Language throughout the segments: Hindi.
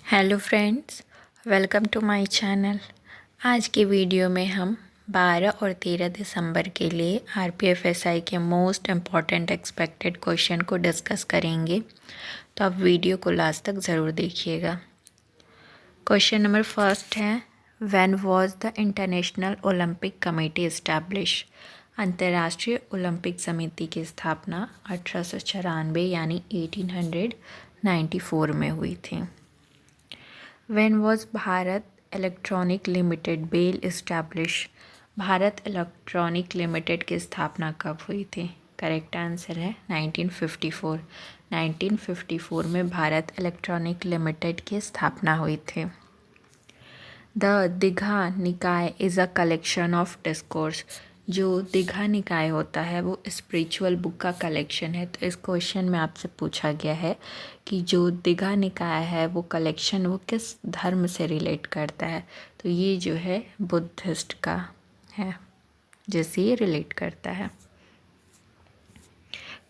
Hello friends, welcome to my channel. आज के वीडियो में हम 12 और 13 दिसंबर के लिए आरपीएफएसआई के मोस्ट इम्पॉर्टेंट एक्सपेक्टेड क्वेश्चन को डिस्कस करेंगे, तो आप वीडियो को लास्ट तक ज़रूर देखिएगा। क्वेश्चन नंबर फर्स्ट है, when was the international Olympic committee establish? अंतर्राष्ट्रीय ओलंपिक समिति की स्थापना 1894 यानी 1894 में हुई थी। When was Bharat electronic limited BEL establish? Bharat electronic limited की स्थापना कब हुई थी? करेक्ट आंसर है 1954। 1954 में भारत इलेक्ट्रॉनिक लिमिटेड की स्थापना हुई थी। द दीघा निकाय is a collection of discourse. जो दीघा निकाय होता है वो स्पिरिचुअल बुक का कलेक्शन है। तो इस क्वेश्चन में आपसे पूछा गया है कि जो दीघा निकाय है वो कलेक्शन वो किस धर्म से रिलेट करता है। तो ये जो है बुद्धिस्ट का है, जिससे ये रिलेट करता है।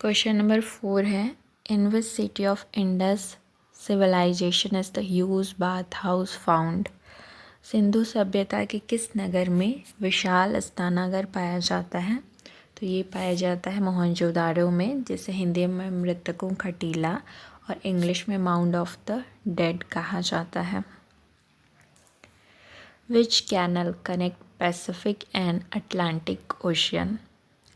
क्वेश्चन नंबर 4 है, in which city of Indus civilization is the huge bath house found? Sindhu सभ्यता के किस नगर में विशाल स्नानागार पाया जाता है? तो ये पाया जाता है मोहनजोदाड़ो में, जिसे हिंदी में मृतकों का टीला और इंग्लिश में माउंड ऑफ द डेड कहा जाता है। Which canal connect Pacific and Atlantic ocean?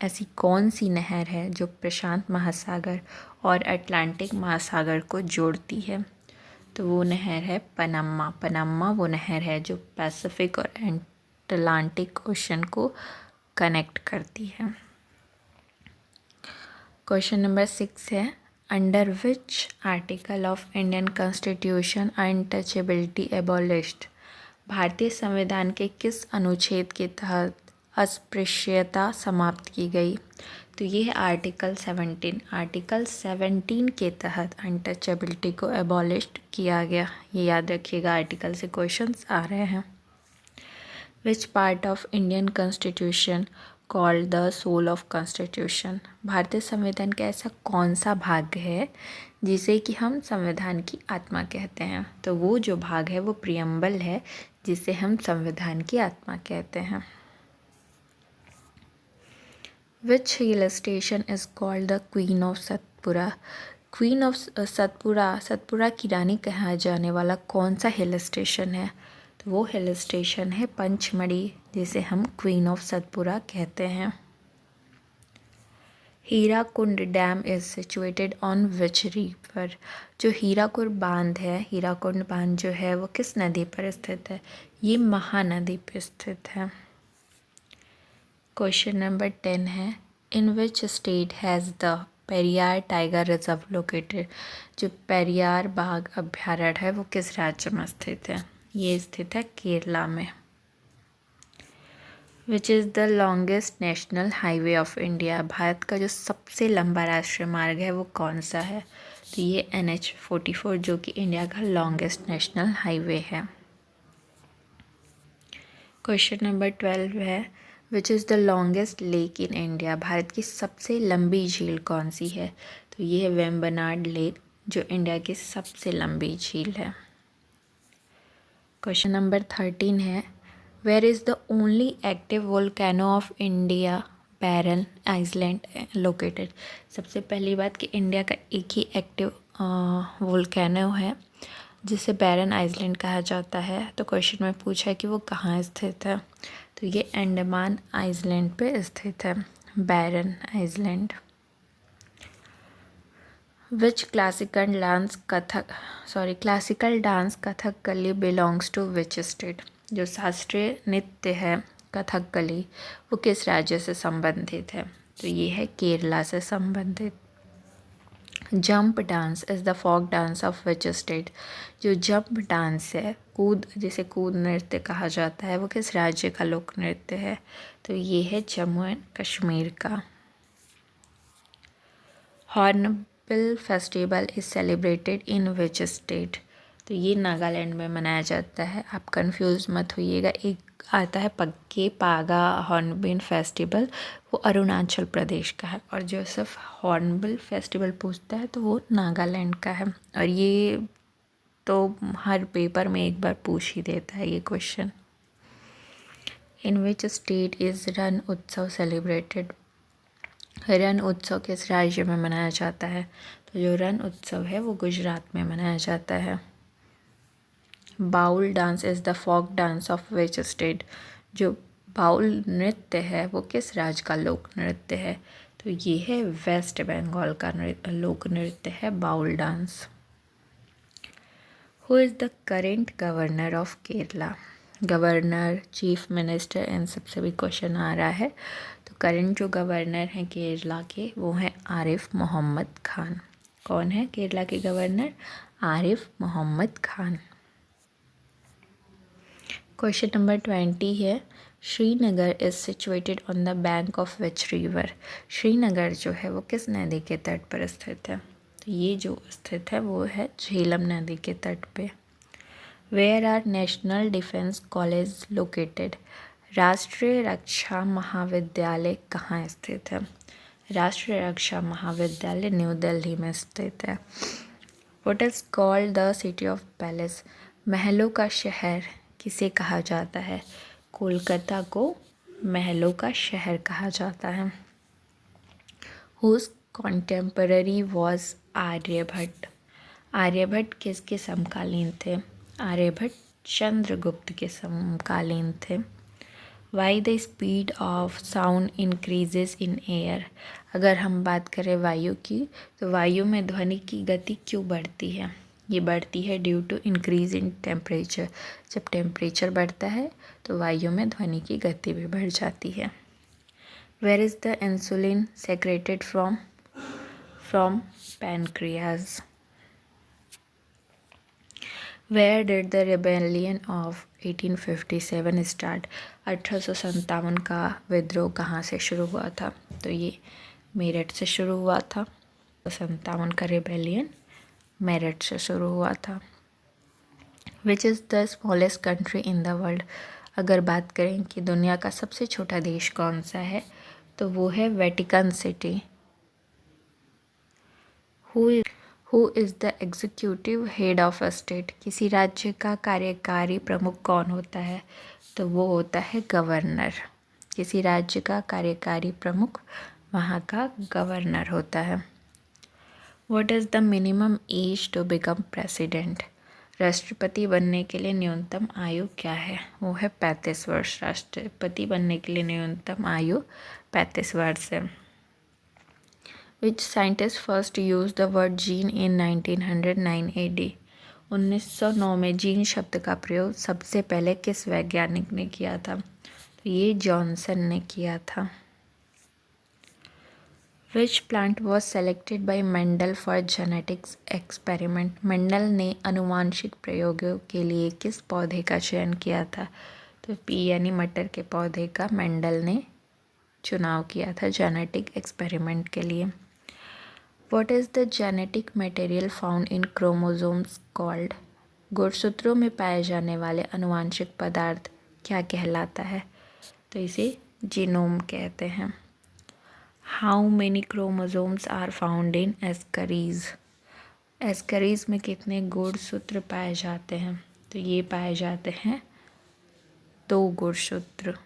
ऐसी कौन सी नहर है जो प्रशांत महासागर और अटलांटिक महासागर को जोड़ती है? तो वो नहर है पनामा। पनामा वो नहर है जो पैसिफिक और अटलांटिक ओशन को कनेक्ट करती है। क्वेश्चन नंबर 6 है, under which article of Indian constitution untouchability abolished? भारतीय संविधान के किस अनुच्छेद के तहत अस्पृश्यता समाप्त की गई? तो ये है आर्टिकल 17। आर्टिकल 17 के तहत अनटचेबिलिटी को एबॉलिश्ड किया गया। ये याद रखिएगा, आर्टिकल से क्वेश्चंस आ रहे हैं। Which part of Indian constitution called the soul of constitution? भारतीय संविधान का ऐसा कौन सा भाग है जिसे कि हम संविधान की आत्मा कहते हैं? तो वो जो भाग है वो प्रियम्बल है, जिसे हम संविधान की आत्मा कहते हैं। Which hill station is called the Queen of Satpura? Queen of Satpura की रानी कहा जाने वाला कौन सा हिल स्टेशन है? तो वो हिल स्टेशन है पंचमढ़ी, जिसे हम क्वीन ऑफ सतपुरा कहते हैं। Hirakud dam is situated on which river? जो हीराकुंड बांध है, हीराकुंड बांध जो है वो किस नदी पर स्थित है? ये महानदी पर स्थित है। क्वेश्चन नंबर 10 है, in which state has the Periyar tiger reserve located? जो पेरियार बाघ अभ्यारण्य है वो किस राज्य में स्थित है? ये स्थित है केरला में। Which is the longest national highway of India? Bharat का जो सबसे लंबा राष्ट्रीय मार्ग है वो कौन सा है? तो ये NH-44 जो कि इंडिया का लॉन्गेस्ट नेशनल हाईवे है। क्वेश्चन नंबर 12 है, which is the longest lake in India? Bharat की सबसे लंबी झील कौन सी है? तो ये है वेम्बनाड लेक, जो इंडिया की सबसे लंबी झील है। क्वेश्चन नंबर 13 है, where is the only active volcano of India Barren Island located? सबसे पहली बात कि इंडिया का एक ही एक्टिव वोल्केनो है जिसे बैरन आइसलैंड कहा जाता है। तो क्वेश्चन में पूछा है कि वो कहाँ स्थित है? तो ये अंडमान आइसलैंड पे स्थित है, Barren island. Which classical dance Kathakali belongs to which state? जो शास्त्रीय नृत्य है कथकली वो किस राज्य से संबंधित है? तो ये है केरला से संबंधित। Jump dance is the folk dance of which state? जो जंप डांस है, जिसे कूद नृत्य कहा जाता है, वो किस राज्य का लोक नृत्य है? तो ये है जम्मू एंड कश्मीर का। Hornbill festival is celebrated in which state? तो ये नागालैंड में मनाया जाता है। आप कंफ्यूज मत होइएगा, एक आता है पक्के पागा हॉर्नबिल फेस्टिवल, वो अरुणाचल प्रदेश का है, और जो सिर्फ हॉर्नबिल फेस्टिवल पूछता है तो वो नागालैंड का है। और ये तो हर पेपर में एक बार पूछ ही देता है ये question. In which state is रण उत्सव सेलिब्रेटेड? रण उत्सव किस राज्य में मनाया जाता है? तो जो रण उत्सव है वो गुजरात में मनाया जाता है। Baul dance is the folk dance of which state? जो बाउल नृत्य है वो किस राज्य का लोक नृत्य है? तो ये है वेस्ट बंगाल का लोक नृत्य है Baul dance. Who is the current governor of Kerala? Governor, chief minister, इन सबसे भी क्वेश्चन आ रहा है। तो करेंट जो गवर्नर हैं केरला के वो हैं आरिफ मोहम्मद खान। कौन है केरला के governor? Arif Mohammad Khan. Question number 20 है, Srinagar is situated on the bank of which river? Srinagar जो है वो किस नदी के तट पर स्थित है? तो ये जो स्थित है वो है झेलम नदी के तट पे। Where are national defence college located? राष्ट्रीय रक्षा महाविद्यालय कहाँ स्थित है? राष्ट्रीय रक्षा महाविद्यालय न्यू दिल्ली में स्थित है। What is called the city of palace? महलों का शहर किसे कहा जाता है? कोलकाता को महलों का शहर कहा जाता है। Whose contemporary was Aryabhatta? Aryabhatta किसके समकालीन थे? आर्यभट्ट चंद्रगुप्त के समकालीन थे। Why the speed of sound increases in air? अगर हम बात करें वायु की, तो वायु में ध्वनि की गति क्यों बढ़ती है? ये बढ़ती है due to increase in temperature. जब टेम्परेचर बढ़ता है तो वायु में ध्वनि की गति भी बढ़ जाती है। Where is the insulin secreted from? From pancreas. Where did the rebellion of 1857 start? 1857 का विद्रोह कहाँ से शुरू हुआ था? तो ये मेरठ से शुरू हुआ था। 57 का रिबेलियन मेरठ से शुरू हुआ था। Which is the smallest country in the world? अगर बात करें कि दुनिया का सबसे छोटा देश कौन सा है, तो वो है Vatican city. Who is the executive head of a state? किसी राज्य का कार्यकारी प्रमुख कौन होता है? तो वो होता है गवर्नर। किसी राज्य का कार्यकारी प्रमुख वहाँ का गवर्नर होता है। What is the minimum age to become president? राष्ट्रपति बनने के लिए न्यूनतम आयु क्या है? वो है 35 वर्ष। राष्ट्रपति बनने के लिए न्यूनतम आयु 35 वर्ष है। Which scientist first use the word gene in 1909 AD? 1909 में जीन शब्द का प्रयोग सबसे पहले किस वैज्ञानिक ने किया था? तो ये जॉनसन ने किया था। Which plant was selected by Mendel for genetics experiment? Mendel ने अनुवांशिक प्रयोगों के लिए किस पौधे का चयन किया था? तो पी यानी मटर के पौधे का मेंडल ने चुनाव किया था जेनेटिक एक्सपेरिमेंट के लिए। What is the genetic material found in chromosomes called? गुणसूत्रों में पाए जाने वाले अनुवांशिक पदार्थ क्या कहलाता है? तो इसे जीनोम कहते हैं। How many chromosomes are found in ascaris? Ascaris में कितने गुणसूत्र पाए जाते हैं? तो ये पाए जाते हैं 2 गुणसूत्र।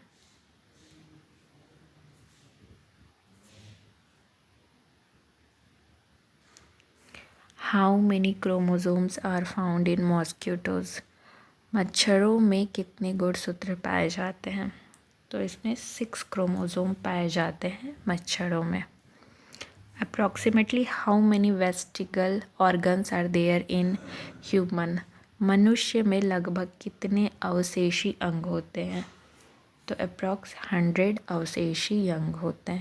How many chromosomes are found in mosquitoes? मच्छरों में कितने गुणसूत्र पाए जाते हैं? तो इसमें 6 क्रोमोसोम पाए जाते हैं मच्छरों में। Approximately how many vestigial organs are there in human? मनुष्य में लगभग कितने अवशेषी अंग होते हैं? तो अप्रॉक्स 100 अवशेषी अंग होते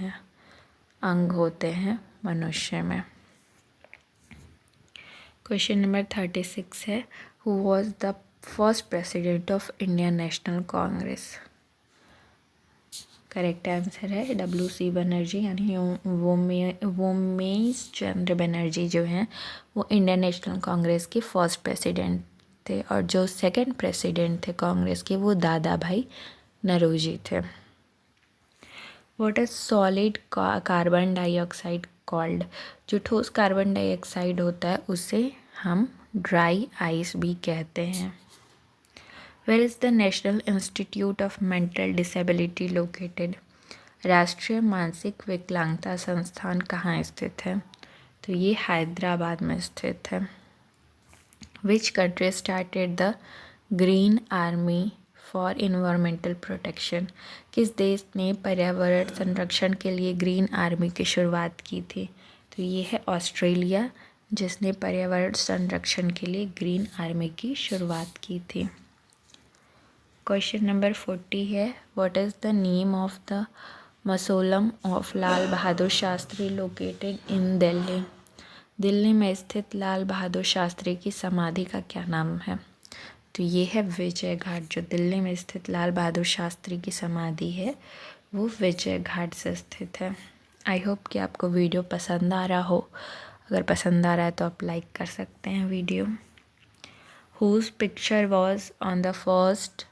हैं मनुष्य में। क्वेश्चन नंबर 36 है, who was the first president of Indian national Congress? Correct answer है WC बनर्जी, यानी वोमेश चंद्र बनर्जी जो हैं वो इंडियन नेशनल कांग्रेस के फर्स्ट प्रेसिडेंट थे, और जो सेकंड प्रेसिडेंट थे कांग्रेस के वो दादा भाई नरोजी थे। What is solid carbon dioxide called? जो ठोस कार्बन डाइऑक्साइड होता है उसे हम ड्राई आइस भी कहते हैं। Where is the national institute of mental disability located? राष्ट्रीय मानसिक विकलांगता संस्थान कहाँ स्थित है? तो ये हैदराबाद में स्थित है। Which country started the green army for environmental protection? किस देश ने पर्यावरण संरक्षण के लिए ग्रीन आर्मी की शुरुआत की थी? तो ये है ऑस्ट्रेलिया, जिसने पर्यावरण संरक्षण के लिए ग्रीन आर्मी की शुरुआत की थी। क्वेश्चन नंबर 40 है, what is the name of the mausoleum of Lal Bahadur Shastri located in Delhi? Delhi में स्थित लाल बहादुर शास्त्री की समाधि का क्या नाम है? तो ये है विजय घाट। जो दिल्ली में स्थित लाल बहादुर शास्त्री की समाधि है वो विजय घाट से स्थित है। आई होप कि आपको वीडियो पसंद आ रहा हो। अगर पसंद आ रहा है तो आप लाइक कर सकते हैं video. Whose picture was on the first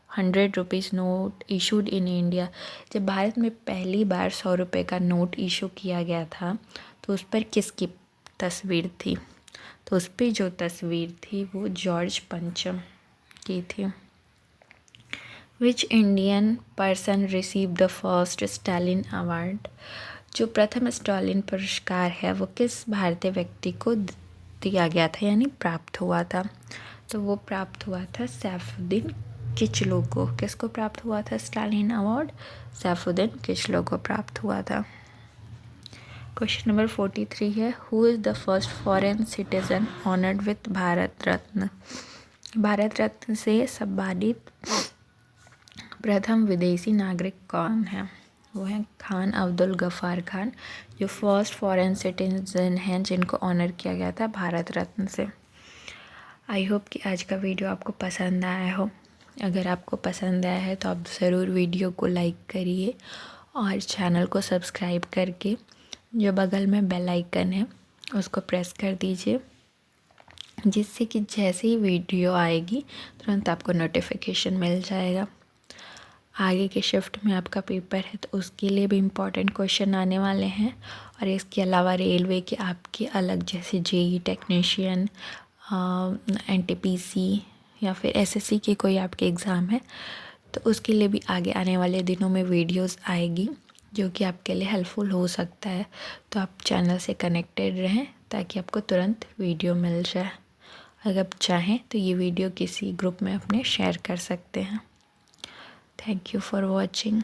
100 rupees note issued in India? जब भारत में पहली बार 100 रुपये का नोट इशू किया गया था तो उस पर किसकी तस्वीर थी? तो उस पर जो तस्वीर थी वो जॉर्ज पंचम की थी। Which Indian person receive the first Stalin award? जो प्रथम स्टालिन पुरस्कार है वो किस भारतीय व्यक्ति को दिया गया था, यानी प्राप्त हुआ था? तो वो प्राप्त हुआ था सैफुद्दीन किचलू को। किसको प्राप्त हुआ था स्टालिन अवार्ड? सैफुद्दीन किचलू को प्राप्त हुआ था। क्वेश्चन नंबर 43 है, who is the first foreign citizen honoured with Bharat Ratna? Bharat Ratna से सम्मानित प्रथम विदेशी नागरिक कौन है? वो है खान अब्दुल गफ़ार खान, जो फर्स्ट फॉरेन सिटीजन हैं जिनको ऑनर किया गया था भारत रत्न से। आई होप कि आज का वीडियो आपको पसंद आया हो। अगर आपको पसंद आया है तो आप ज़रूर वीडियो को लाइक करिए और चैनल को सब्सक्राइब करके जो बगल में बेल आइकन है उसको प्रेस कर दीजिए, जिससे कि जैसे ही वीडियो आएगी तुरंत आपको नोटिफिकेशन मिल जाएगा। आगे के शिफ्ट में आपका पेपर है तो उसके लिए भी इम्पॉर्टेंट क्वेश्चन आने वाले हैं। और इसके अलावा रेलवे के आपके अलग जैसे जेई टेक्नीशियन, एनटीपीसी या फिर एसएससी के कोई आपके एग्ज़ाम है तो उसके लिए भी आगे आने वाले दिनों में वीडियोस आएगी जो कि आपके लिए हेल्पफुल हो सकता है। तो आप चैनल से कनेक्टेड रहें ताकि आपको तुरंत वीडियो मिल जाए। अगर आप चाहें तो ये वीडियो किसी ग्रुप में अपने शेयर कर सकते हैं। Thank you for watching.